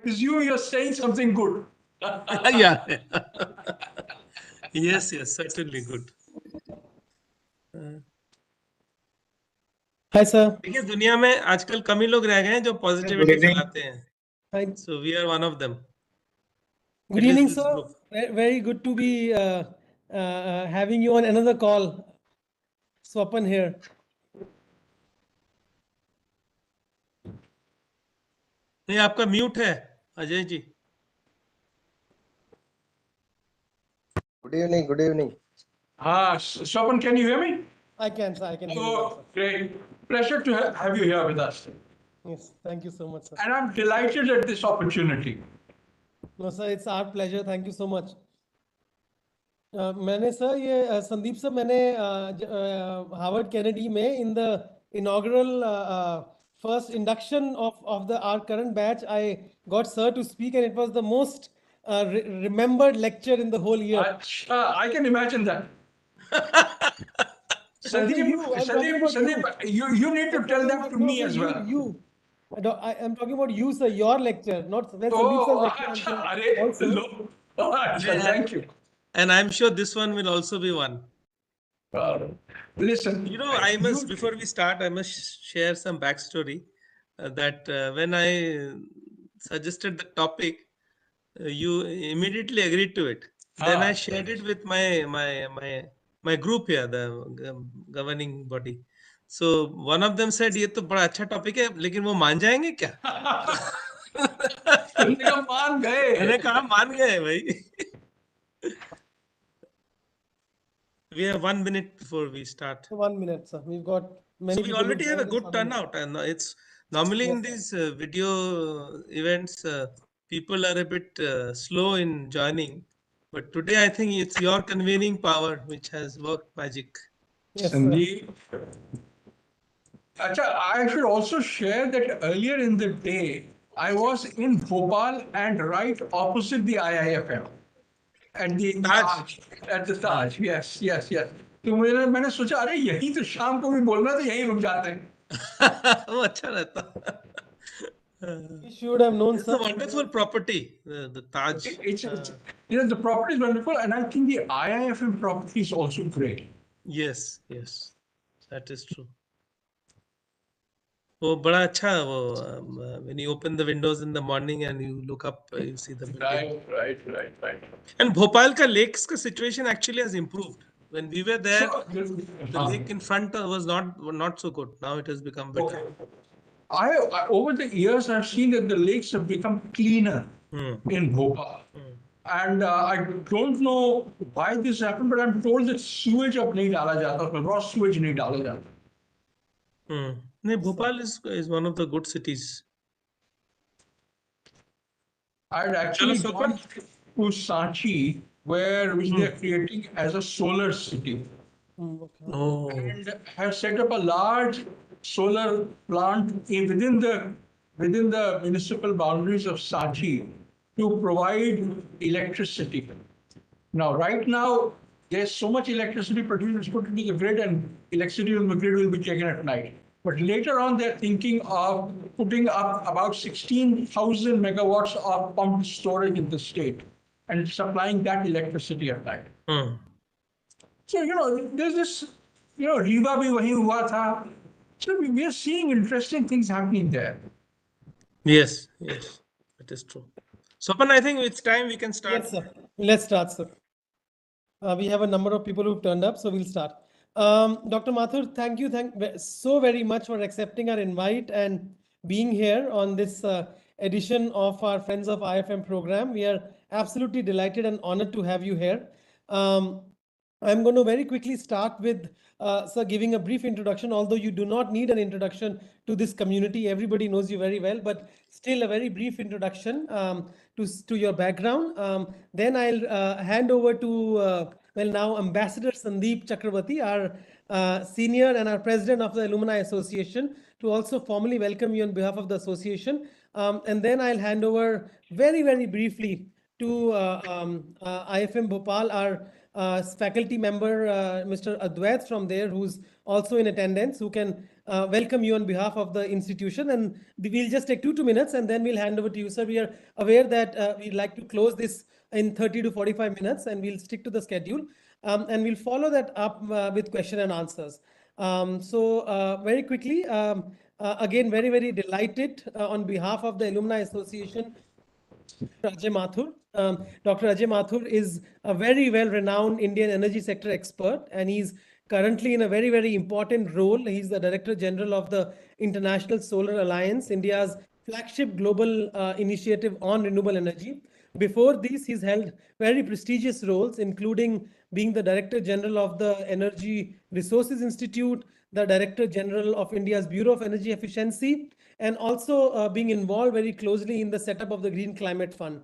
it's you're saying something good. Yeah. Yes, certainly good. Hi, sir. देखिए दुनिया में आजकल कम ही लोग रह गए हैं जो पॉजिटिविटी फैलाते हैं. Hi. So we are one of them. Good At least evening, this sir. group. Very good to be having you on another call. Swapan here. नहीं आपका म्यूट है Ajay ji. Good evening. Good evening. Swapan, can you hear me? I can, sir. I can hear you. Oh, great. Pleasure to have you here with us. Yes, thank you so much, sir. And I'm delighted at this opportunity. No, sir, it's our pleasure. Thank you so much. मैंने sir ये Sandeep sir मैंने Harvard Kennedy में in the inaugural first induction of the our current batch, I got sir to speak, and it was the most remembered lecture in the whole year. I can imagine that. Sandeep, you need to tell that to me as well. I'm talking about you, sir, your lecture, not when Sandeep sir's lecture. Thank you. And I'm sure this one will also be one. Listen, you know, I must before we start, I must share some backstory that when I suggested the topic, you immediately agreed to it. Then I shared it with my group here, the governing body. So one of them said, "ये तो बड़ा अच्छा topic है, लेकिन वो मान जाएंगे क्या?" मैंने कहा मान गए भाई. We have 1 minute before we start. 1 minute, sir. We've got many. So we already have a good turnout, and it's normally in these video events, people are a bit slow in joining. But today, I think it's your convening power which has worked magic. Yes, Sandeep. I should also share that earlier in the day, I was in Bhopal and right opposite the IIFM. At the Taj. At the Taj, yes. तो मैंने सोचा अरे यही तो शाम को भी बोलना तो यहीं रुक जाते हैं. वो अच्छा रहता. You should have known. It's a wonderful property, the Taj. The property is wonderful, and I think the IIFM property is also great. Yes, that is true. वो बड़ा अच्छा वो when you open the windows in the morning and you look up, you see the building. Right. And Bhopal ka lakes ka situation actually has improved. When we were there, the lake in front was not so good. Now it has become better. Okay. I over the years I've seen that the lakes have become cleaner in Bhopal. And I don't know why this happened, but I'm told that sewage अब नहीं डाला जाता, raw sewage नहीं डाला जाता. No, Bhopal is one of the good cities. I had actually gone to Sanchi, which they are creating as a solar city. Oh. And have set up a large solar plant within the municipal boundaries of Sanchi to provide electricity. Now, right now, there's so much electricity produced put into the grid, and electricity on the grid will be taken at night. But later on, they're thinking of putting up about 16,000 megawatts of pumped storage in the state and supplying that electricity at night. So, there's this, Riva bhi wahi hua tha. So we are seeing interesting things happening there. Yes, it is true. Sopan, I think it's time we can start. Yes, sir. Let's start, sir. We have a number of people who've turned up, so we'll start. Dr. Mathur, thank you so very much for accepting our invite and being here on this edition of our Friends of IIFM program. We are absolutely delighted and honored to have you here. I'm going to very quickly start with sir giving a brief introduction, although you do not need an introduction to this community. Everybody knows you very well, but still a very brief introduction to your background. Then I'll hand over to now Ambassador Sandeep Chakravarti, our senior and our president of the Alumni Association, to also formally welcome you on behalf of the association. And then I'll hand over very, very briefly to IIFM Bhopal, our faculty member, Mr. Advait from there, who's also in attendance, who can welcome you on behalf of the institution. And we'll just take 2 minutes and then we'll hand over to you, sir. We are aware that we'd like to close this in 30 to 45 minutes and we'll stick to the schedule. And we'll follow that up with question and answers. Very quickly, again, very, very delighted on behalf of the Alumni Association, Ajay Mathur. Dr. Ajay Mathur is a very well-renowned Indian energy sector expert, and he's currently in a very, very important role. He's the Director General of the International Solar Alliance, India's flagship global initiative on renewable energy. Before this, he's held very prestigious roles, including being the Director General of the Energy Resources Institute, the Director General of India's Bureau of Energy Efficiency, and also being involved very closely in the setup of the Green Climate Fund.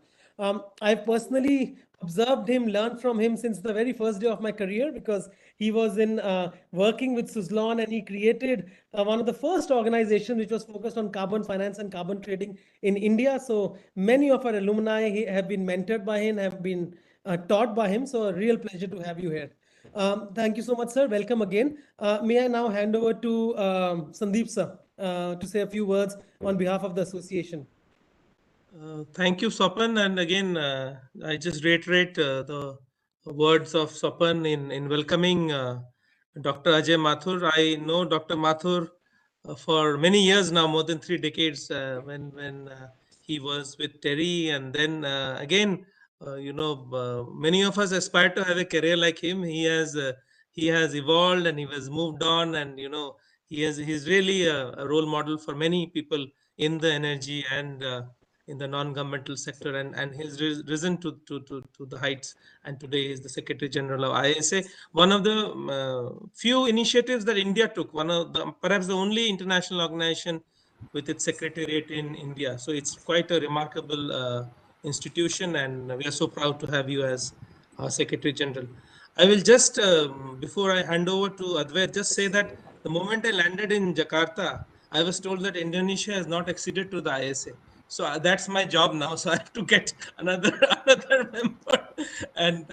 I've personally observed him, learned from him since the very first day of my career, because he was in working with Suzlon, and he created one of the first organizations which was focused on carbon finance and carbon trading in India. So many of our alumni have been mentored by him, have been taught by him. So a real pleasure to have you here. Thank you so much, sir. Welcome again. May I now hand over to Sandeep, sir, to say a few words on behalf of the association. Thank you, Sopan. And again, I just reiterate the words of Sopan in welcoming Dr. Ajay Mathur. I know Dr. Mathur for many years now, more than 3 decades, when he was with Terry. And then again, many of us aspire to have a career like him. He has evolved and he has moved on, and he's really a role model for many people in the energy and in the non-governmental sector, and he's risen to the heights, and today is the Secretary General of ISA, one of the few initiatives that India took, one of the perhaps the only international organization with its secretariat in India. So it's quite a remarkable institution, and we are so proud to have you as our Secretary General. I will just, before I hand over to Advait, just say that the moment I landed in Jakarta, I was told that Indonesia has not acceded to the ISA. So that's my job now. So I have to get another member, and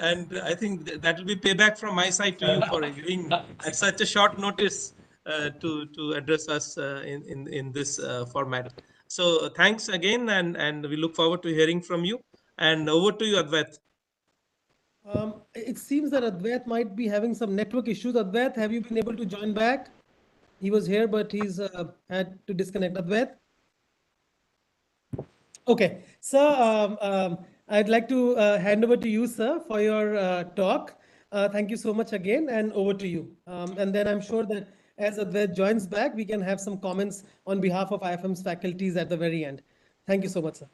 I think that will be payback from my side to you for agreeing at such a short notice to address us in this format. So thanks again, and we look forward to hearing from you. And over to you, Advait. It seems that Advait might be having some network issues. Advait, have you been able to join back? He was here, but he's had to disconnect. Advait? Okay, sir, I'd like to hand over to you, sir, for your talk. Thank you so much again, and over to you. And then I'm sure that as Advait joins back, we can have some comments on behalf of IIFM's faculties at the very end. Thank you so much, sir.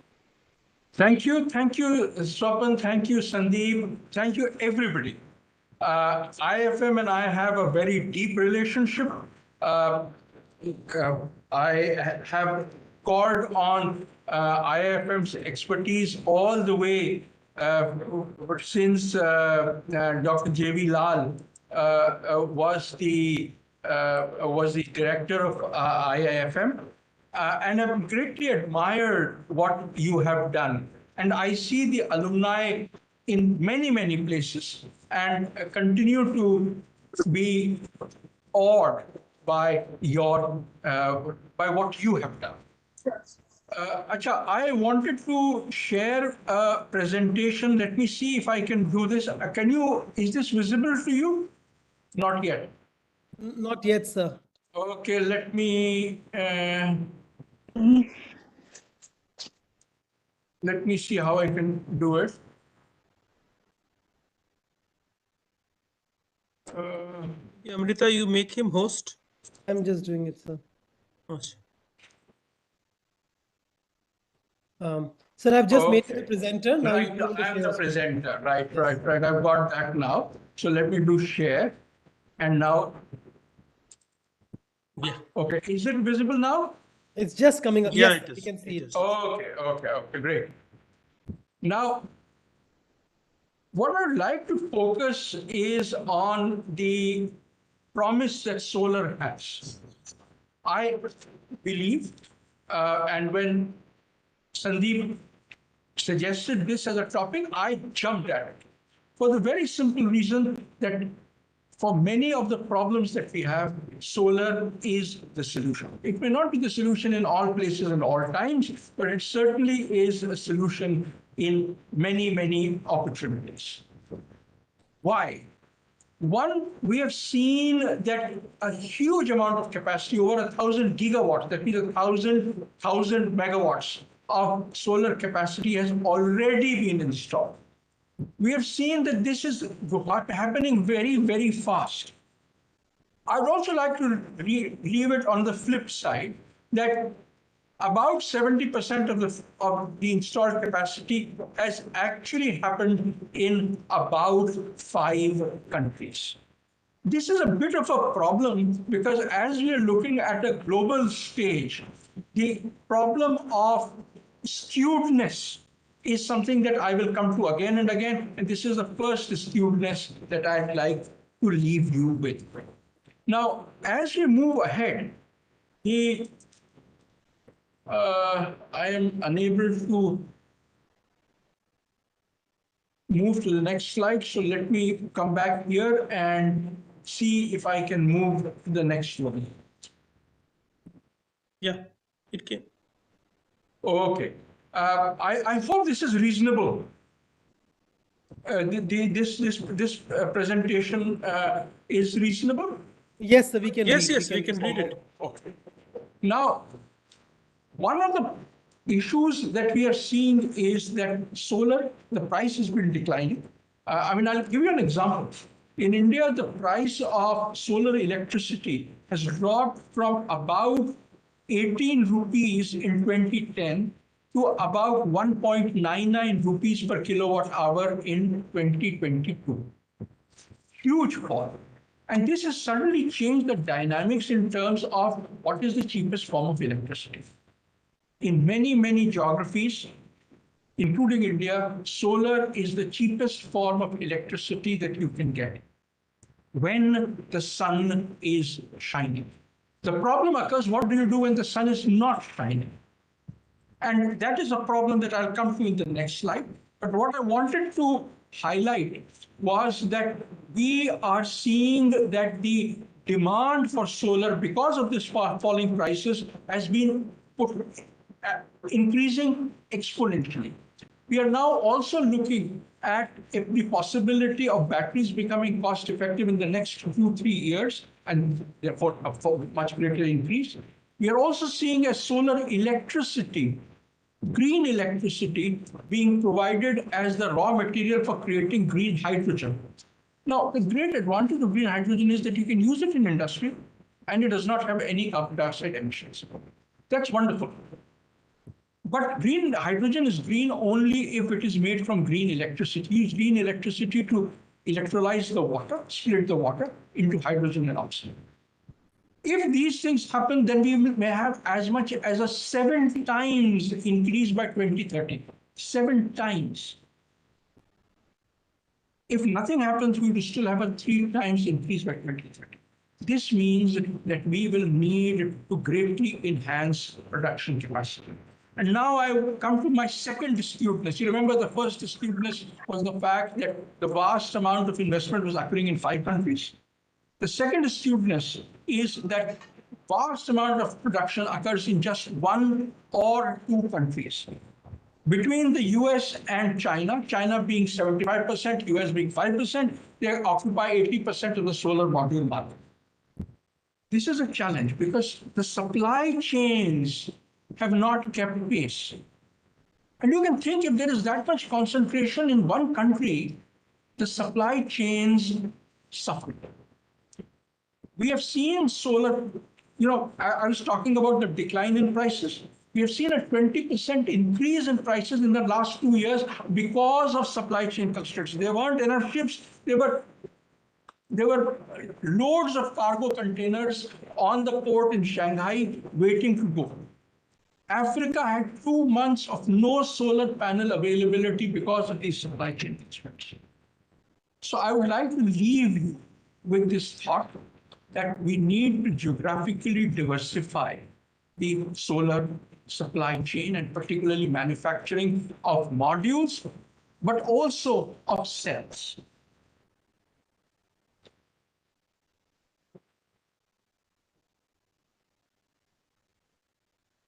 Thank you, Swapan, thank you, Sandeep, thank you, everybody. IIFM and I have a very deep relationship. I have called on IIFM's expertise all the way since Dr. J.V. Lal was the director of IIFM. And I've greatly admired what you have done. And I see the alumni in many, many places and continue to be awed by by what you have done. Acha, I wanted to share a presentation. Let me see if I can do this. Is this visible to you? Not yet. Not yet, sir. Okay, let me see how I can do it. Yeah, Amrita, you make him host. I'm just doing it, sir. Sir, I've just made it a presenter. Now right, I'm the presenter. Right. I've got that now. So let me do share. And now, yeah. Okay, is it visible now? It's just coming up. Yeah, Yes, it is. you can see it. Okay, great. Now, what I'd like to focus is on the promise that solar has. I believe, and when Sandeep suggested this as a topic, I jumped at it for the very simple reason that for many of the problems that we have, solar is the solution. It may not be the solution in all places and all times, but it certainly is a solution in many, many opportunities. Why? One, we have seen that a huge amount of capacity, over 1,000 gigawatts, that means 1,000 megawatts of solar capacity has already been installed. We have seen that this is happening very, very fast. I would also like to leave it on the flip side that about 70% of the installed capacity has actually happened in about 5 countries. This is a bit of a problem because as we are looking at a global stage, the problem of astutness is something that I will come to again and again, and this is the first astutness that I'd like to leave you with. Now, as we move ahead, I am unable to move to the next slide, so let me come back here and see if I can move to the next one. Yeah, it can. Okay. I hope this is reasonable. This presentation is reasonable. Yes, sir, we can Yes, read. yes, we can read it. Okay. Now, one of the issues that we are seeing is that solar, the price has been declining. I mean, I'll give you an example. In India, the price of solar electricity has dropped from about 18 rupees in 2010 to about 1.99 rupees per kilowatt hour in 2022. Huge fall. And this has suddenly changed the dynamics in terms of what is the cheapest form of electricity. In many, many geographies, including India, solar is the cheapest form of electricity that you can get when the sun is shining. The problem occurs, what do you do when the sun is not shining? And that is a problem that I'll come to in the next slide. But what I wanted to highlight was that we are seeing that the demand for solar, because of this falling prices, has been increasing exponentially. We are now also looking at the possibility of batteries becoming cost effective in the next 2-3 years, and therefore a much greater increase. We are also seeing a solar electricity, green electricity, being provided as the raw material for creating green hydrogen. Now, the great advantage of green hydrogen is that you can use it in industry and it does not have any carbon dioxide emissions. That's wonderful. But green hydrogen is green only if it is made from green electricity. Use green electricity to electrolyze the water, split the water into hydrogen and oxygen. If these things happen, then we may have as much as a 7 times increase by 2030. 7 times. If nothing happens, we will still have a 3 times increase by 2030. This means that we will need to greatly enhance production capacity. And now I come to my second astutness. You remember the first astutness was the fact that the vast amount of investment was occurring in 5 countries. The second astutness is that vast amount of production occurs in just 1 or 2 countries. Between the US and China, China being 75%, US being 5%, they occupy 80% of the solar module market. This is a challenge because the supply chains have not kept pace. And you can think if there is that much concentration in one country, the supply chains suffer. We have seen solar, I was talking about the decline in prices. We have seen a 20% increase in prices in the last 2 years because of supply chain constraints. There weren't enough ships. There were loads of cargo containers on the port in Shanghai waiting to go. Africa had 2 months of no solar panel availability because of these supply chain constraints. So I would like to leave you with this thought that we need to geographically diversify the solar supply chain and particularly manufacturing of modules, but also of cells.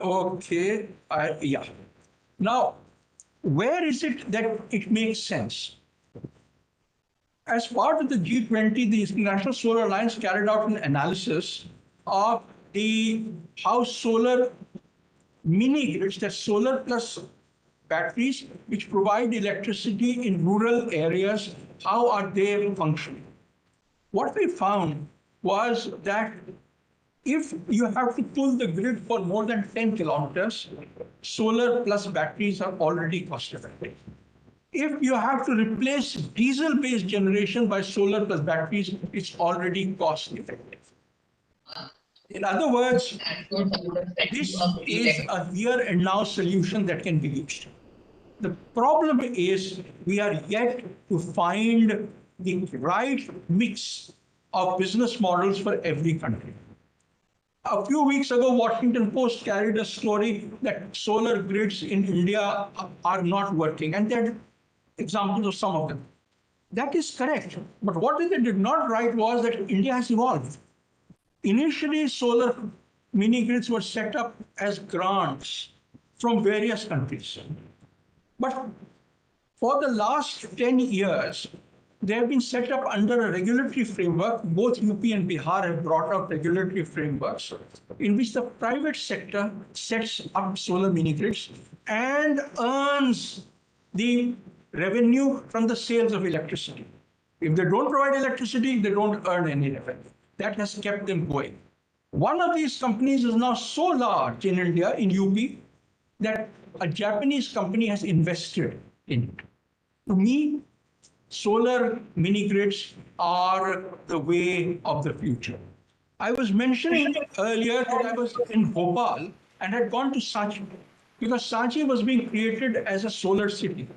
Okay, yeah. Now, where is it that it makes sense? As part of the G20, the International Solar Alliance carried out an analysis of the how solar mini grids, that solar plus batteries, which provide electricity in rural areas, how are they functioning? What we found was that if you have to pull the grid for more than 10 kilometers, solar plus batteries are already cost effective. If you have to replace diesel-based generation by solar plus batteries, it's already cost effective. In other words, this is a here and now solution that can be used. The problem is we are yet to find the right mix of business models for every country. A few weeks ago, Washington Post carried a story that solar grids in India are not working, and there are examples of some of them. That is correct. But what they did not write was that India has evolved. Initially, solar mini grids were set up as grants from various countries. But for the last 10 years, they have been set up under a regulatory framework. Both UP and Bihar have brought out regulatory frameworks in which the private sector sets up solar mini grids and earns the revenue from the sales of electricity. If they don't provide electricity, they don't earn any revenue. That has kept them going. One of these companies is now so large in India, in UP, that a Japanese company has invested in it. To me, solar mini grids are the way of the future. I was mentioning earlier that I was in Bhopal and had gone to Sanchi because Sanchi was being created as a solar city.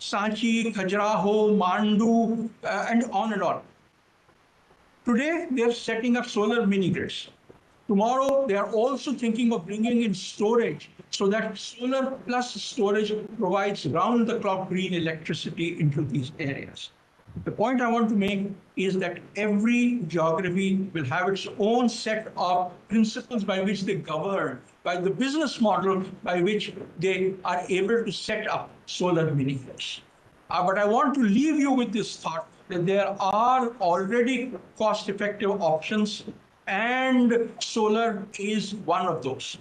Sanchi, Khajuraho, Mandu, and on and on. Today, they are setting up solar mini grids. Tomorrow, they are also thinking of bringing in storage so that solar plus storage provides round-the-clock green electricity into these areas. The point I want to make is that every geography will have its own set of principles by which they govern, by the business model by which they are able to set up solar mini grids. But I want to leave you with this thought that there are already cost-effective options, and solar is one of those.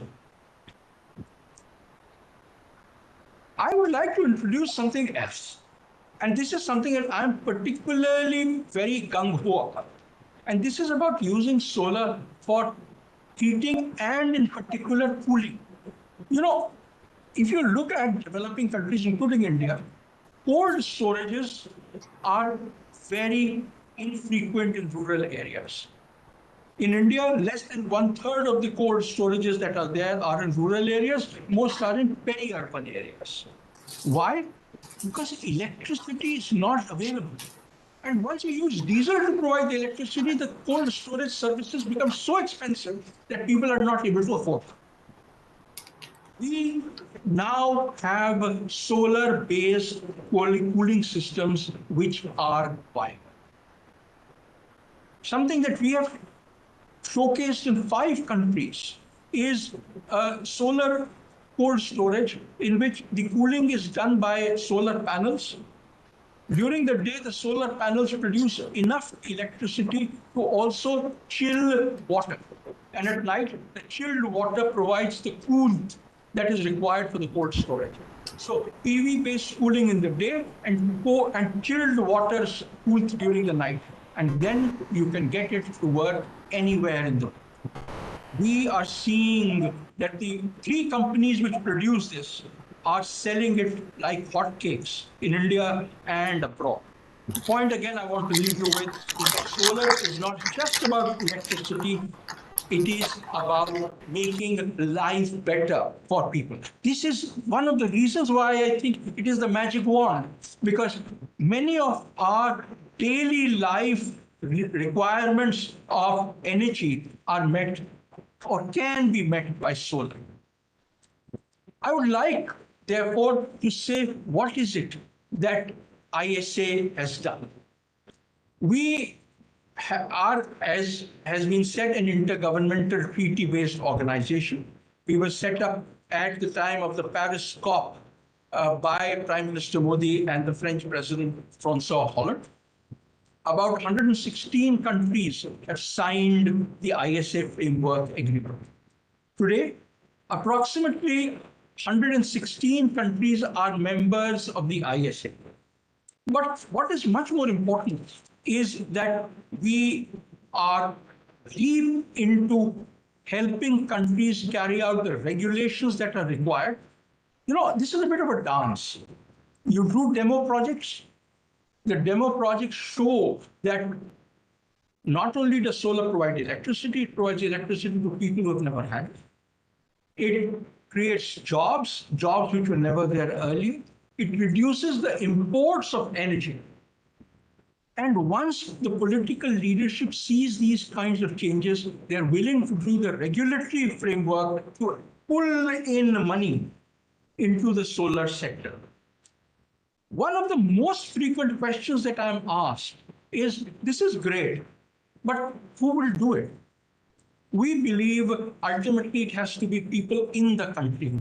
I would like to introduce something else. And this is something that I'm particularly very gung-ho about. And this is about using solar for heating and in particular cooling. You know, if you look at developing countries, including India, cold storages are very infrequent in rural areas. In India, less than 1/3 of the cold storages that are there are in rural areas. Most are in peri-urban areas. Why? Because electricity is not available. And once you use diesel to provide the electricity, the cold storage services become so expensive that people are not able to afford. We now have solar-based cooling systems which are viable. Something that we have showcased in 5 countries is solar cold storage in which the cooling is done by solar panels. During the day, the solar panels produce enough electricity to also chill water. And at night, the chilled water provides the coolant that is required for the cold storage. So PV-based cooling in the day and chilled water cooled during the night. And then you can get it to work anywhere in the world. We are seeing that the 3 companies which produce this are selling it like hotcakes in India and abroad. The point again I want to leave you with is that solar is not just about electricity, it is about making life better for people. This is one of the reasons why I think it is the magic wand, because many of our daily life requirements of energy are met or can be met by solar. I would like, therefore, to say what is it that ISA has done. We are, as has been said, an intergovernmental treaty-based organization. We were set up at the time of the Paris COP by Prime Minister Modi and the French President Francois Hollande. About 116 countries have signed the ISA framework agreement. Today, approximately 116 countries are members of the ISA. But what is much more important is that we are deep into helping countries carry out the regulations that are required. You know, this is a bit of a dance. You do demo projects. The demo projects show that not only does solar provide electricity, it provides electricity to people who have never had it. It creates jobs, jobs which were never there earlier. It reduces the imports of energy. And once the political leadership sees these kinds of changes, they're willing to do the regulatory framework to pull in money into the solar sector. One of the most frequent questions that I'm asked is, this is great, but who will do it? We believe ultimately it has to be people in the country.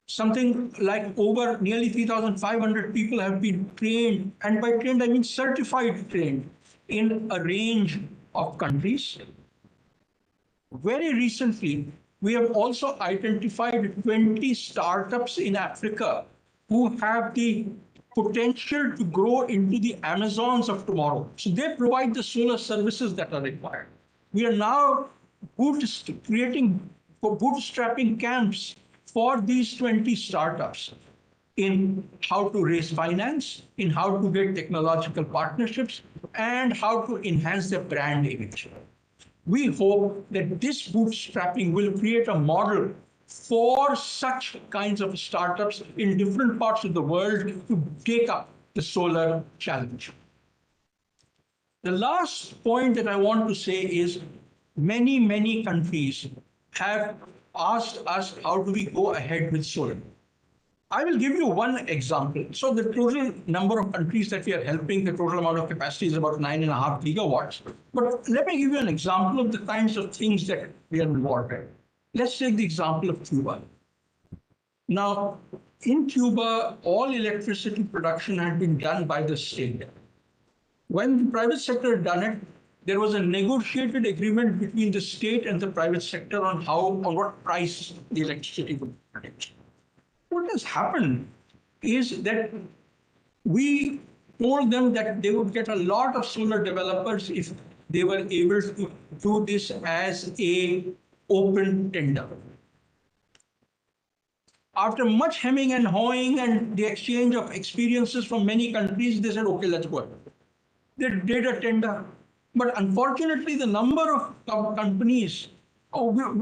Something like over nearly 3,500 people have been trained, and by trained I mean certified trained, in a range of countries. Very recently, we have also identified 20 startups in Africa who have the potential to grow into the Amazons of tomorrow. So they provide the solar services that are required. We are now bootstrapping camps for these 20 startups in how to raise finance, in how to get technological partnerships, and how to enhance their brand image. We hope that this bootstrapping will create a model for such kinds of startups in different parts of the world to take up the solar challenge. The last point that I want to say is many countries have asked us, how do we go ahead with solar? I will give you one example. So the total number of countries that we are helping, the total amount of capacity is about 9.5 gigawatts. But let me give you an example of the kinds of things that we are involved in. Let's take the example of Cuba. Now, in Cuba, all electricity production had been done by the state. When the private sector had done it, there was a negotiated agreement between the state and the private sector on what price the electricity would produce. What has happened is that we told them that they would get a lot of solar developers if they were able to do this as an open tender. After much hemming and hawing and the exchange of experiences from many countries, they said, okay, let's go ahead. They did a tender. But unfortunately, the number of companies,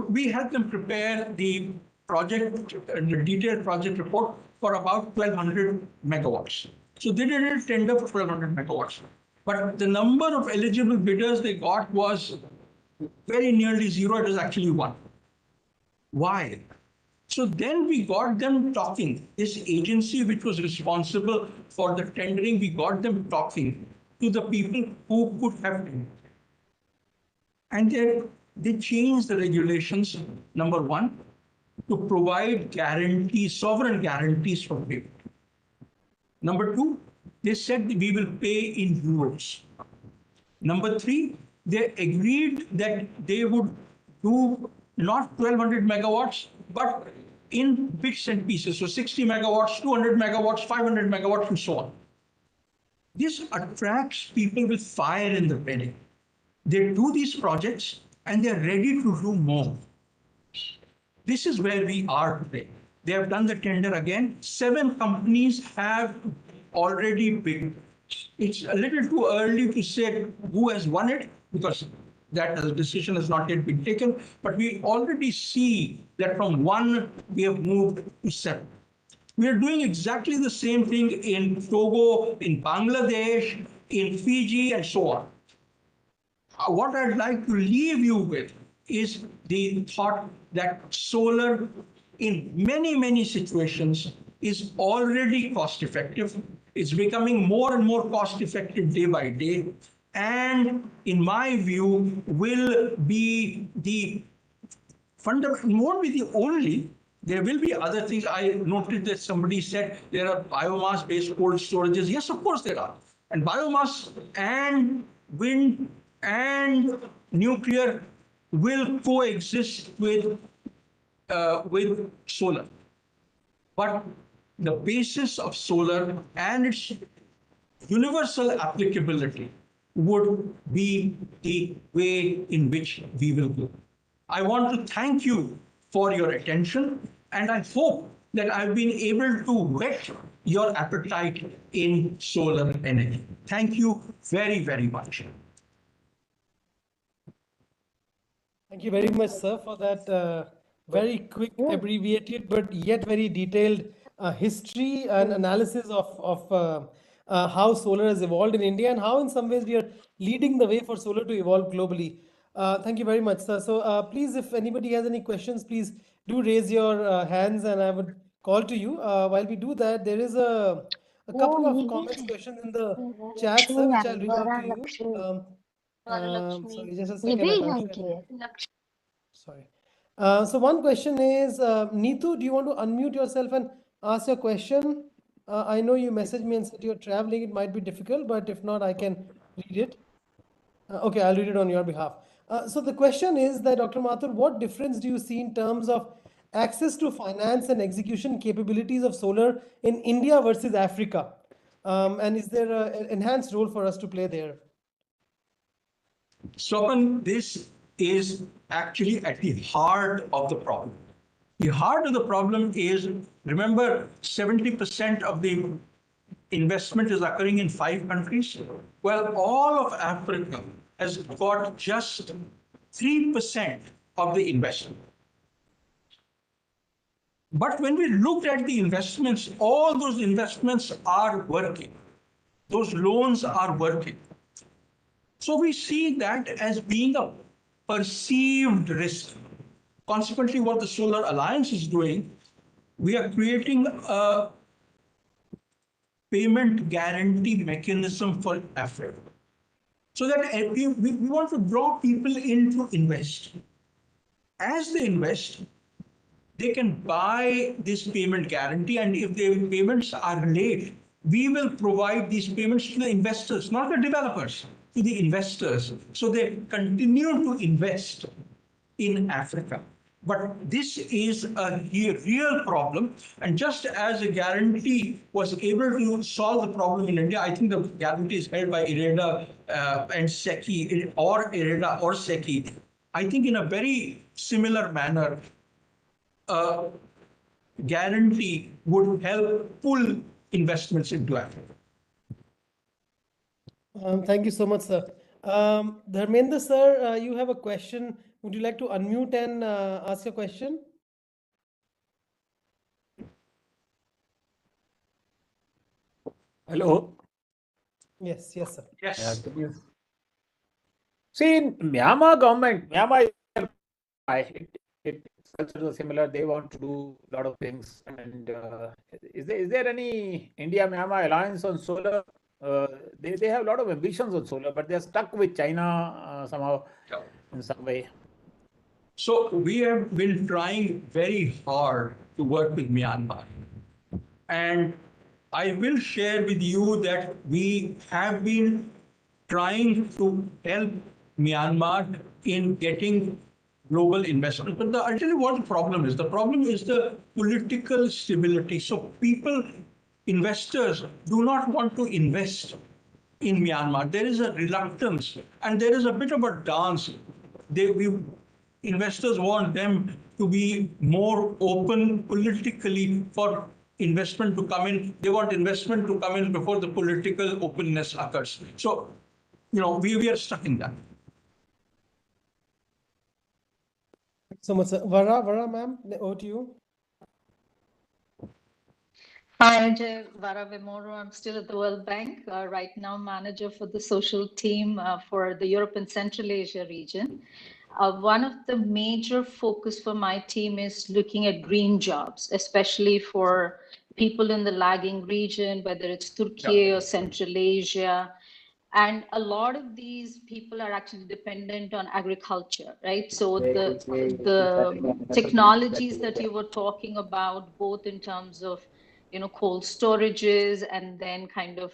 we had them prepare the detailed project report for about 1,200 megawatts. So they did a tender for 1,200 megawatts. But the number of eligible bidders they got was very nearly zero. It was actually one. Why? So then we got them talking. This agency which was responsible for the tendering, we got them talking to the people who could have tendered. And they changed the regulations, number one, to provide guarantees, sovereign guarantees for people. Number two, they said we will pay in euros. Number three, they agreed that they would do not 1,200 megawatts, but in bits and pieces. So 60 megawatts, 200 megawatts, 500 megawatts, and so on. This attracts people with fire in the belly. They do these projects and they're ready to do more. This is where we are today. They have done the tender again. 7 companies have already bid. It's a little too early to say who has won it because that decision has not yet been taken. But we already see that from 1, we have moved to 7. We are doing exactly the same thing in Togo, in Bangladesh, in Fiji, and so on. What I'd like to leave you with is the thought that solar in many situations is already cost effective. It's becoming more and more cost effective day by day. And in my view, will be the won't be the only. There will be other things. I noted that somebody said there are biomass-based cold storages. Yes, of course there are. And biomass and wind and nuclear will coexist with solar. But the basis of solar and its universal applicability would be the way in which we will go. I want to thank you for your attention, and I hope that I've been able to whet your appetite in solar energy. Thank you very, very much. Thank you very much, sir, for that very quick, abbreviated, but yet very detailed history and analysis of how solar has evolved in India and how in some ways we are leading the way for solar to evolve globally. Thank you very much, sir. So please, if anybody has any questions, please do raise your hands and I would call to you. While we do that, there is a couple of comments, questions in the chat, sir, which I'll read out to you. Sorry, just a second. I can't share. Sorry. So one question is, Neetu, do you want to unmute yourself and ask your question? I know you messaged me and said you're traveling. It might be difficult, but if not, I can read it. Okay, I'll read it on your behalf. So the question is that, Dr. Mathur, what difference do you see in terms of access to finance and execution capabilities of solar in India versus Africa? And is there an enhanced role for us to play there? Swapan, this is actually at the heart of the problem. The heart of the problem is, remember, 70% of the investment is occurring in 5 countries. Well, all of Africa has got just 3% of the investment. But when we looked at the investments, all those investments are working. Those loans are working. So we see that as being a perceived risk. Consequently, what the Solar Alliance is doing, we are creating a payment guarantee mechanism for Africa. So that we want to draw people in to invest. As they invest, they can buy this payment guarantee, and if their payments are late, we will provide these payments to the investors, not the developers, to the investors. So they continue to invest in Africa. But this is a real problem. And just as a guarantee was able to solve the problem in India, I think the guarantee is held by IREDA and SECI, or IREDA or SECI. I think in a very similar manner, a guarantee would help pull investments into Africa. Thank you so much, sir. Dharmendra, sir, you have a question. Would you like to unmute and ask a question? Hello. Yes, sir. Yes. See, in Myanmar government, it's also similar. They want to do a lot of things. And is there any India-Myanmar alliance on solar? They have a lot of ambitions on solar, but they're stuck with China somehow in some way. So we have been trying very hard to work with Myanmar. And I will share with you that we have been trying to help Myanmar in getting global investment. But I'll tell you what the problem is. The problem is the political stability. So investors do not want to invest in Myanmar. There is a reluctance and there is a bit of a dance. Investors want them to be more open politically for investment to come in. They want investment to come in before the political openness occurs. So, we are stuck in that. So much, sir. Vara, ma'am, over to you. Hi, Ajay. Vara Vemoro. I'm still at the World Bank, right now manager for the social team for the Europe and Central Asia region. One of the major focus for my team is looking at green jobs, especially for people in the lagging region, whether it's Turkey or Central Asia. And a lot of these people are actually dependent on agriculture, right? So the technologies that you were talking about, both in terms of cold storages and then kind of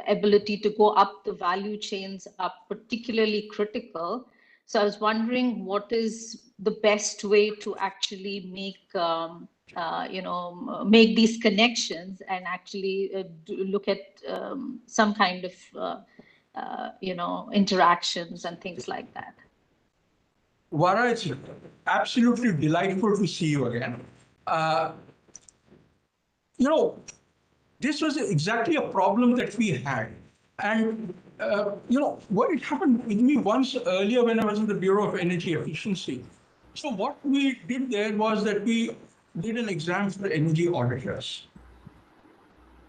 ability to go up the value chains are particularly critical. So I was wondering, what is the best way to actually make these connections and actually look at some kind of interactions and things like that. Vara, it's absolutely delightful to see you again. You know, this was exactly a problem that we had. And, what it happened with me once earlier when I was in the Bureau of Energy Efficiency. So what we did there was that we did an exam for energy auditors.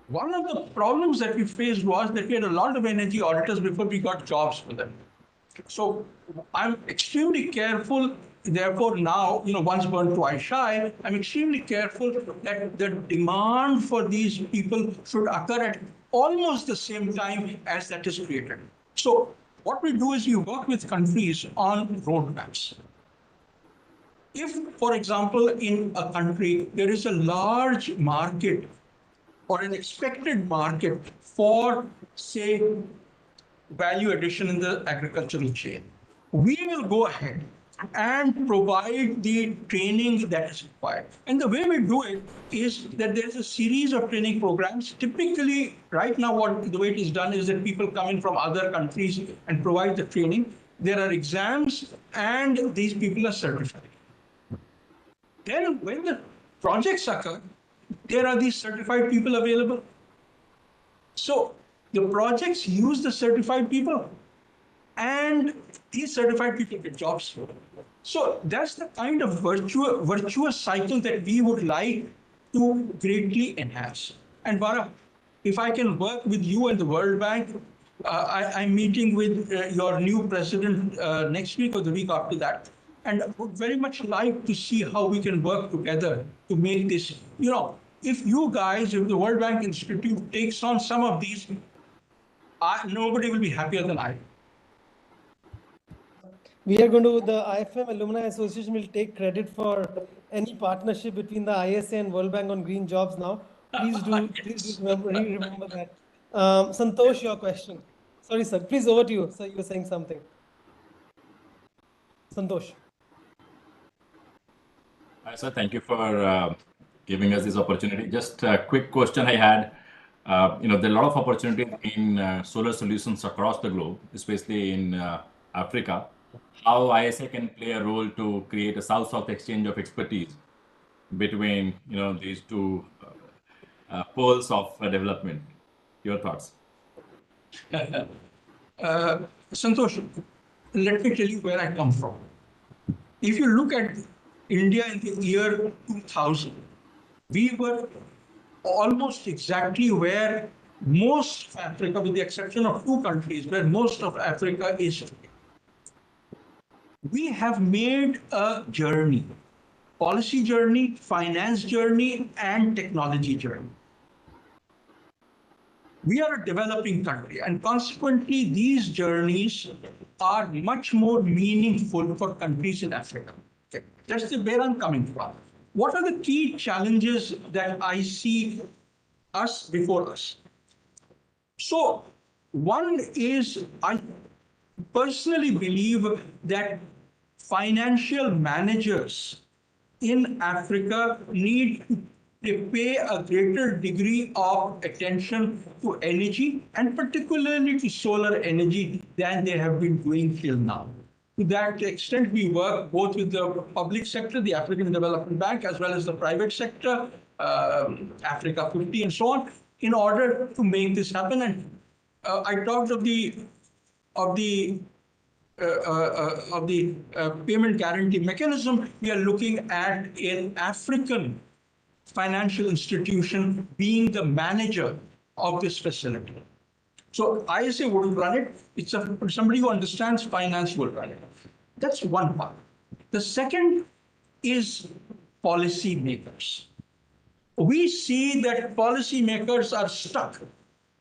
One of the problems that we faced was that we had a lot of energy auditors before we got jobs for them. So I'm extremely careful, therefore now, once burned, twice shy, I'm extremely careful that the demand for these people should occur at almost the same time as that is created. So what we do is we work with countries on roadmaps. If, for example, in a country, there is a large market or an expected market for, say, value addition in the agricultural chain, we will go ahead and provide the training that is required. And the way we do it is that there is a series of training programs. Typically, right now, the way it is done is that people come in from other countries and provide the training. There are exams, and these people are certified. Then, when the projects occur, there are these certified people available. So the projects use the certified people, and these certified people get jobs. So that's the kind of virtuous cycle that we would like to greatly enhance. And Vara, if I can work with you and the World Bank, I'm meeting with your new president next week or the week after that. And I would very much like to see how we can work together to make this, if you guys, if the World Bank Institute takes on some of these, nobody will be happier than I. We are going to, the IIFM Alumni Association will take credit for any partnership between the ISA and World Bank on green jobs now. Please do, please remember that. Santosh, your question. Sorry, sir. Please, over to you. Sir, you were saying something. Santosh. Hi, sir. Thank you for giving us this opportunity. Just a quick question I had. There are a lot of opportunities in solar solutions across the globe, especially in Africa. How ISA can play a role to create a South-South exchange of expertise between these two poles of development. Your thoughts? Santosh, let me tell you where I come from. If you look at India in the year 2000, we were almost exactly where most of Africa, with the exception of two countries, where most of Africa is today. We have made a journey, policy journey, finance journey, and technology journey. We are a developing country, and consequently, these journeys are much more meaningful for countries in Africa. Okay. That's where I'm coming from. What are the key challenges that I see before us? So, one is, I personally believe that financial managers in Africa need to pay a greater degree of attention to energy, and particularly to solar energy, than they have been doing till now. To that extent, we work both with the public sector, the African Development Bank, as well as the private sector, Africa 50 and so on, in order to make this happen. And I talked of the payment guarantee mechanism. We are looking at an African financial institution being the manager of this facility. So ISA wouldn't run it. It's somebody who understands finance will run it. That's one part. The second is policy makers. We see that policy makers are stuck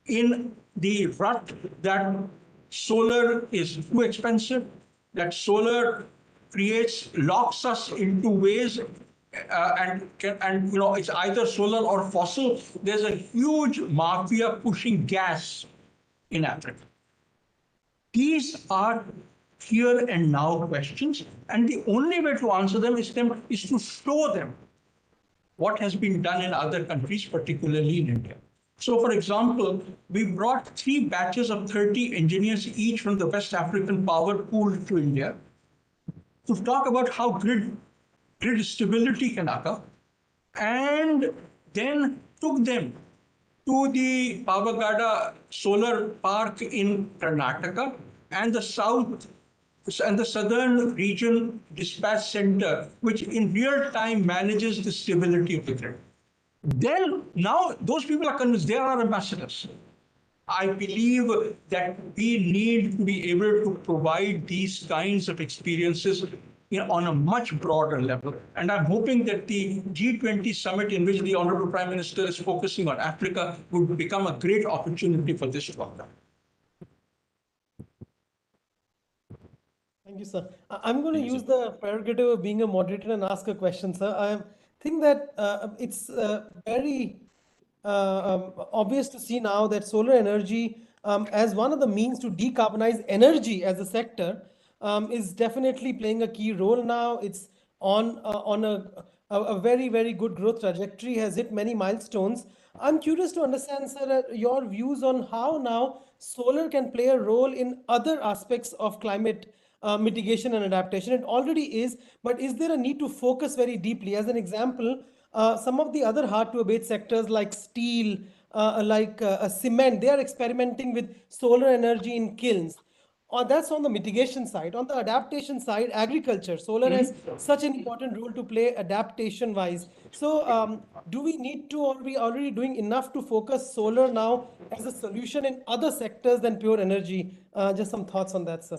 in the rut that solar is too expensive, that solar locks us into ways and it's either solar or fossil. There's a huge mafia pushing gas in Africa. These are here and now questions, and the only way to answer them is to show them what has been done in other countries, particularly in India. So, for example, we brought 3 batches of 30 engineers each from the West African power pool to India to talk about how grid stability can occur, and then took them to the Pavagada Solar Park in Karnataka and the southern region dispatch center, which in real time manages the stability of the grid. Then now those people are convinced they are our ambassadors. I believe that we need to be able to provide these kinds of experiences on a much broader level. And I'm hoping that the G20 summit in which the Honorable Prime Minister is focusing on Africa would become a great opportunity for this program. Thank you, sir. I'm going to use the prerogative of being a moderator and ask a question, sir. I think that it's very obvious to see now that solar energy as one of the means to decarbonize energy as a sector is definitely playing a key role now. It's on a very, very good growth trajectory, has hit many milestones. I'm curious to understand, sir, your views on how now solar can play a role in other aspects of climate mitigation and adaptation. It already is, but is there a need to focus very deeply? As an example, some of the other hard to abate sectors like steel, cement, they are experimenting with solar energy in kilns. That's on the mitigation side. On the adaptation side, agriculture, solar has such an important role to play adaptation wise. So do we need to, or are we already doing enough to focus solar now as a solution in other sectors than pure energy? Just some thoughts on that, sir.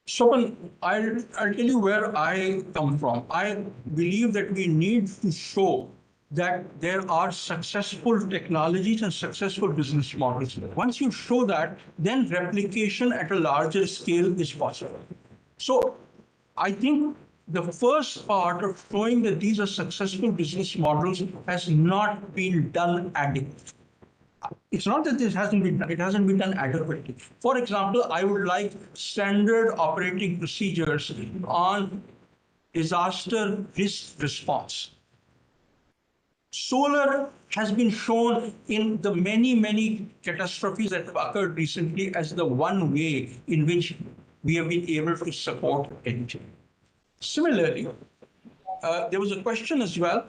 Sopan, I'll tell you where I come from. I believe that we need to show that there are successful technologies and successful business models. Once you show that, then replication at a larger scale is possible. So I think the first part of showing that these are successful business models has not been done adequately. It's not that this hasn't been done, it hasn't been done adequately. For example, I would like standard operating procedures on disaster risk response. Solar has been shown in the many, many catastrophes that have occurred recently as the one way in which we have been able to support energy. Similarly, there was a question as well,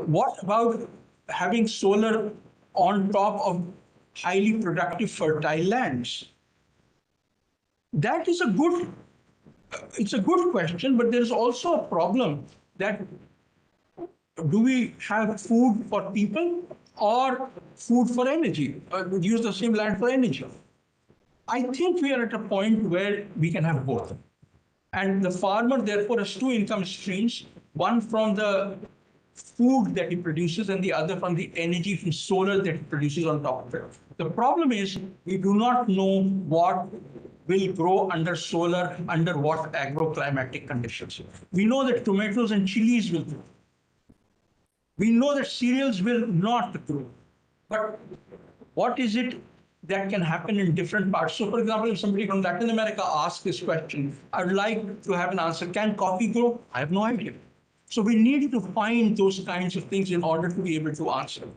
what about having solar on top of highly productive fertile lands? That is it's a good question, but there's also a problem that do we have food for people or food for energy? Use the same land for energy. I think we are at a point where we can have both. And the farmer, therefore, has 2 income streams, one from the food that he produces and the other from the energy from solar that he produces on top of it. The problem is we do not know what will grow under solar, under what agroclimatic conditions. We know that tomatoes and chilies will grow. We know that cereals will not grow. But what is it that can happen in different parts? So, for example, if somebody from Latin America asks this question, I would like to have an answer. Can coffee grow? I have no idea. So we need to find those kinds of things in order to be able to answer.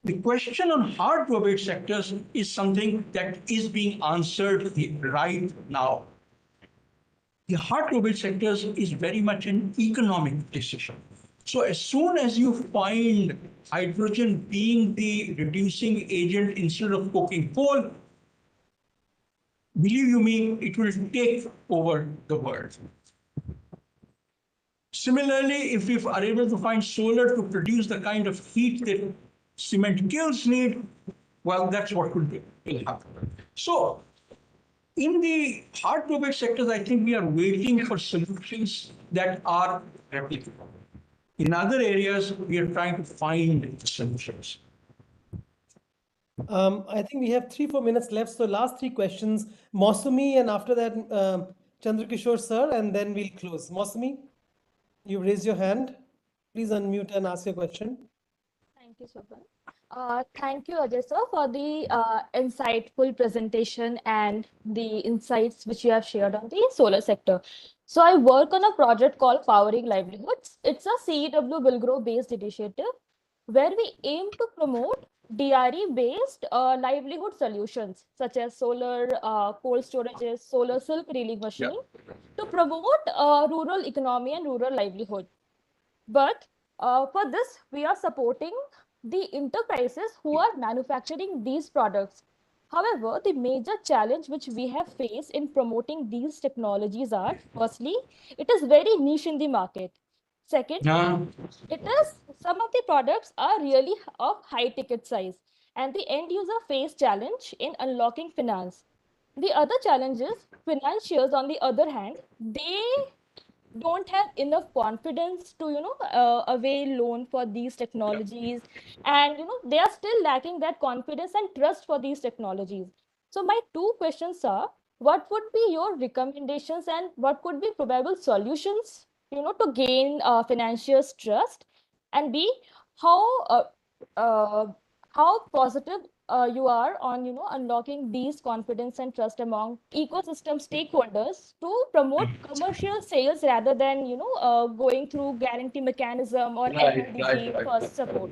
The question on hard to abate sectors is something that is being answered right now. The hard to abate sectors is very much an economic decision. So as soon as you find hydrogen being the reducing agent instead of coking coal, believe you me, it will take over the world. Similarly, if we are able to find solar to produce the kind of heat that cement kilns need, well, that's what will happen. So in the hard to abate sectors, I think we are waiting for solutions that are replicable. In other areas, we are trying to find solutions. I think we have 3-4 minutes left. So last 3 questions, Mausumi, and after that, Chandrakishore sir, and then we'll close. Mausumi, you raise your hand. Please unmute and ask your question. Thank you, Shobhan. Thank you, Ajay sir, for the insightful presentation and the insights which you have shared on the solar sector. So I work on a project called Powering Livelihoods. It's a CEW Will Grow based initiative where we aim to promote DRE-based livelihood solutions such as solar cold storages, solar silk reeling machine to promote rural economy and rural livelihood. But for this, we are supporting the enterprises who are manufacturing these products. However, the major challenge which we have faced in promoting these technologies are, firstly, it is very niche in the market. Second, it is some of the products are really of high ticket size and the end user face challenge in unlocking finance. The other challenge is financiers, on the other hand, they don't have enough confidence to avail loan for these technologies, and they are still lacking that confidence and trust for these technologies. So my two questions are, what would be your recommendations and what could be probable solutions to gain financiers trust, and b, how uh, how positive you are on unlocking these confidence and trust among ecosystem stakeholders to promote commercial sales rather than going through guarantee mechanism or LLDB first support.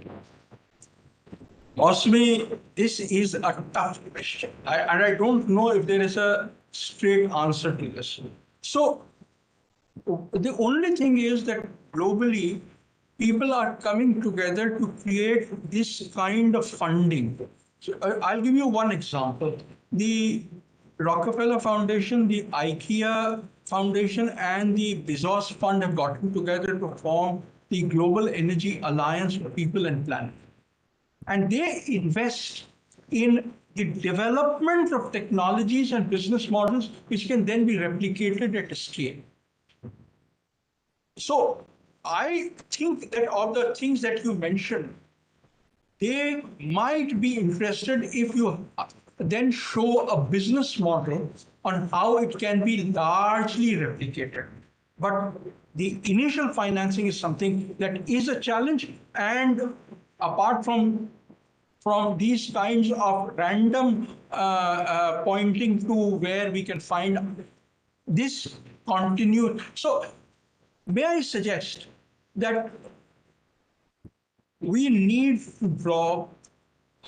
Osmi, this is a tough question, and I don't know if there is a straight answer to this. So, the only thing is that globally, people are coming together to create this kind of funding. So, I'll give you one example. The Rockefeller Foundation, the IKEA Foundation, and the Bezos Fund have gotten together to form the Global Energy Alliance for People and Planet. And they invest in the development of technologies and business models which can then be replicated at a scale. So I think that of the things that you mentioned, they might be interested if you then show a business model on how it can be largely replicated. But the initial financing is something that is a challenge, and apart from these kinds of random pointing to where we can find this continue. So may I suggest that we need to draw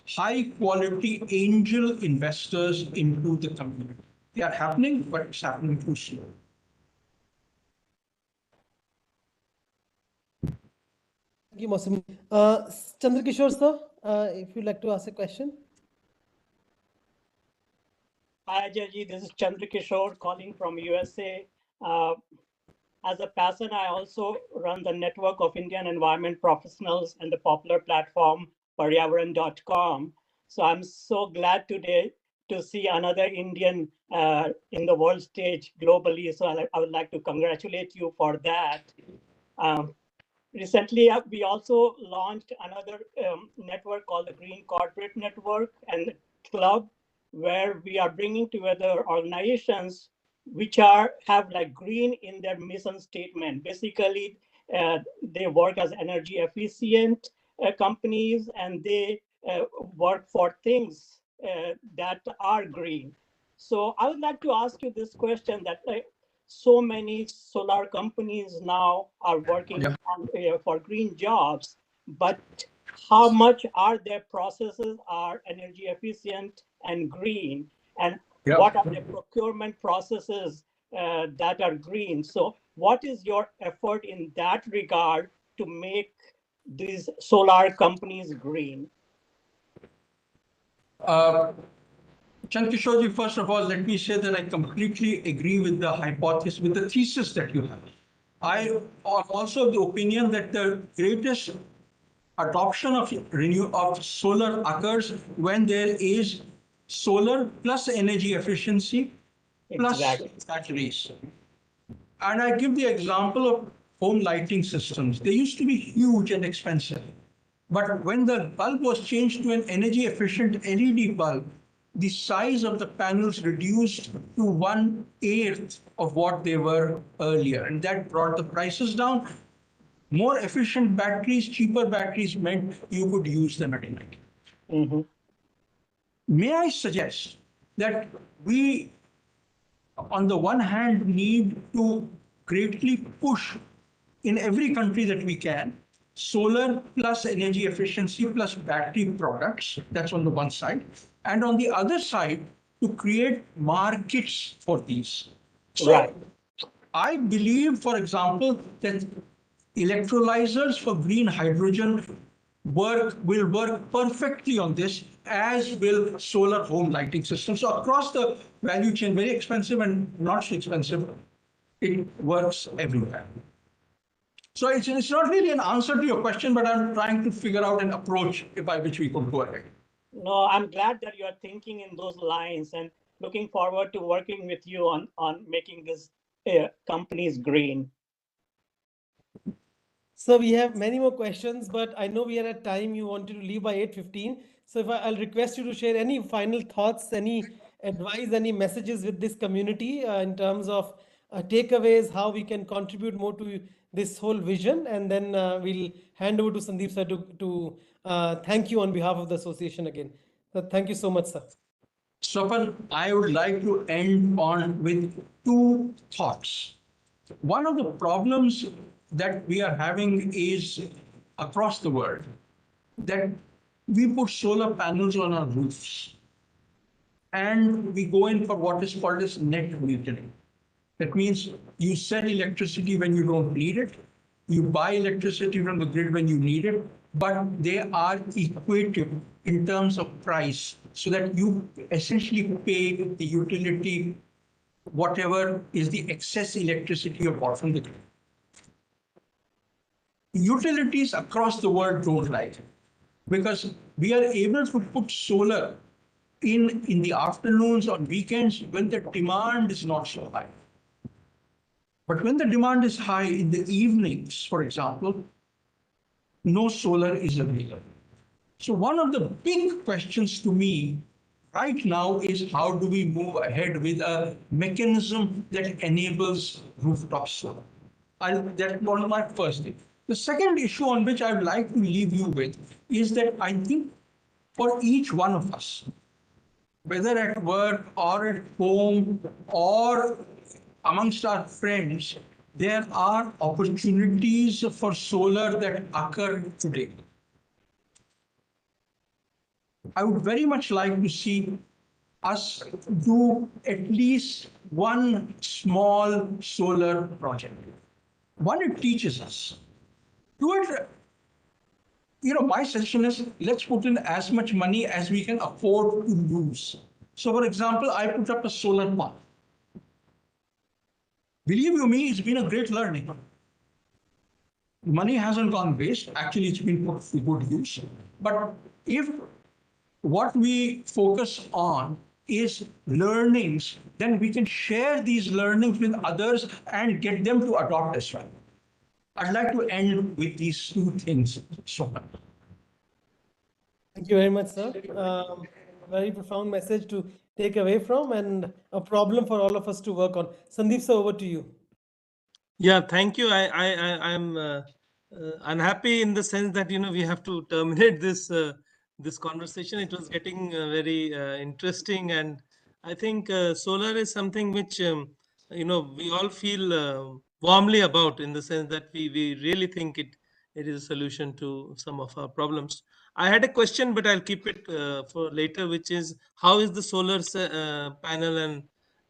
high quality angel investors into the community. They are happening, but it's happening too slow. Thank you, Mausumi. Chandrakishore sir, if you'd like to ask a question. Hi, Ajay. This is Chandrakishore calling from USA. As a passion, I also run the network of Indian environment professionals and the popular platform Paryavaran.com. So I'm so glad today to see another Indian in the world stage globally. So I would like to congratulate you for that. Recently, we also launched another network called the Green Corporate Network and Club, where we are bringing together organizations which have like green in their mission statement. Basically, they work as energy efficient companies, and they work for things that are green. So I would like to ask you this question, that so many solar companies now are working on, for green jobs, but how much are their processes are energy efficient and green, and what are the procurement processes that are green? So what is your effort in that regard to make these solar companies green? Chandrakishore, first of all, let me say that I completely agree with the hypothesis, with the thesis that you have. I am also of the opinion that the greatest adoption of solar occurs when there is solar plus energy efficiency plus batteries. And I give the example of home lighting systems. They used to be huge and expensive. But when the bulb was changed to an energy efficient LED bulb, the size of the panels reduced to 1/8 of what they were earlier. And that brought the prices down. More efficient batteries, cheaper batteries meant you could use them at night. Mm-hmm. May I suggest that we, on the one hand, need to greatly push in every country that we can, solar plus energy efficiency plus battery products. That's on the one side. And on the other side, to create markets for these. So Right. I believe, for example, that electrolyzers for green hydrogen will work perfectly on this, as will solar home lighting systems. So across the value chain, very expensive and not so expensive, it works everywhere. So it's not really an answer to your question, but I'm trying to figure out an approach by which we could go ahead. No, I'm glad that you are thinking in those lines and looking forward to working with you on making these companies green. So we have many more questions, but I know we are at time. You wanted to leave by 8:15. So if I'll request you to share any final thoughts, any advice, any messages with this community in terms of takeaways, how we can contribute more to this whole vision. And then we'll hand over to Sandeep sir to thank you on behalf of the association again. So thank you so much, sir. Swapal, I would like to end on with two thoughts. One of the problems that we are having is across the world that we put solar panels on our roofs and we go in for what is called as net metering. That means you sell electricity when you don't need it, you buy electricity from the grid when you need it, but they are equated in terms of price so that you essentially pay the utility whatever is the excess electricity you bought from the grid. Utilities across the world don't like it because we are able to put solar in the afternoons or weekends when the demand is not so high. But when the demand is high in the evenings, for example, no solar is available. So one of the big questions to me right now is how do we move ahead with a mechanism that enables rooftop solar? That's one of my first thing. The second issue on which I would like to leave you with is that I think for each one of us, whether at work or at home or amongst our friends, there are opportunities for solar that occur today. I would very much like to see us do at least one small solar project. One, it teaches us. Do it. My suggestion is let's put in as much money as we can afford to lose. So, for example, I put up a solar park. Believe you me, it's been a great learning. Money hasn't gone waste. Actually, it's been put to good use. But if what we focus on is learnings, then we can share these learnings with others and get them to adopt as well. I'd like to end with these two things. Thank you very much, sir. Very profound message to take away from and a problem for all of us to work on. Sandeep, sir, over to you. Yeah, thank you. I'm unhappy in the sense that we have to terminate this conversation. It was getting very interesting, and I think solar is something which we all feel warmly about, in the sense that we really think it is a solution to some of our problems. I had a question, but I'll keep it for later, which is how is the solar panel and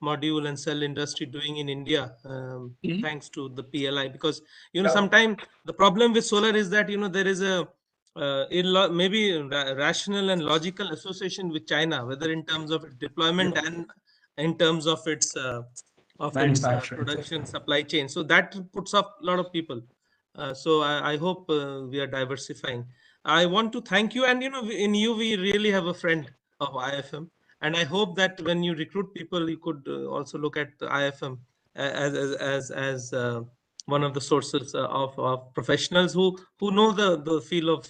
module and cell industry doing in India, thanks to the PLI? Because sometimes the problem with solar is that there is a maybe rational and logical association with China, whether in terms of its deployment and in terms of its production supply chain. So that puts off a lot of people. So I hope we are diversifying. I want to thank you, and in you we really have a friend of IIFM. And I hope that when you recruit people, you could also look at the IIFM as one of the sources of professionals who know the feel of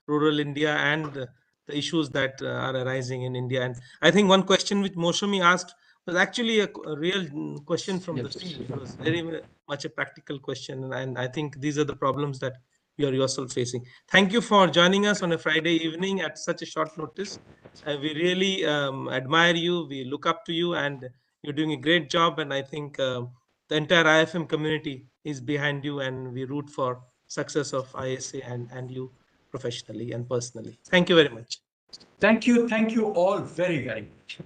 rural India and the issues that are arising in India. And I think one question which Moshomi asked was actually a real question from the field. It was very much a practical question, and I think these are the problems that you are yourself facing. Thank you for joining us on a Friday evening at such a short notice. We really admire you. We look up to you, and you're doing a great job. And I think the entire IIFM community is behind you, and we root for success of ISA and you professionally and personally. Thank you very much. Thank you all very, very much.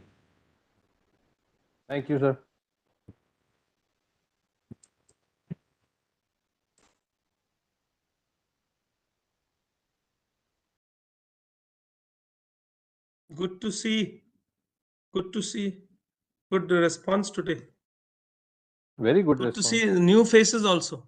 Thank you, sir. Good to see. Good to see. Good response today. Very good Good to response. see new faces also.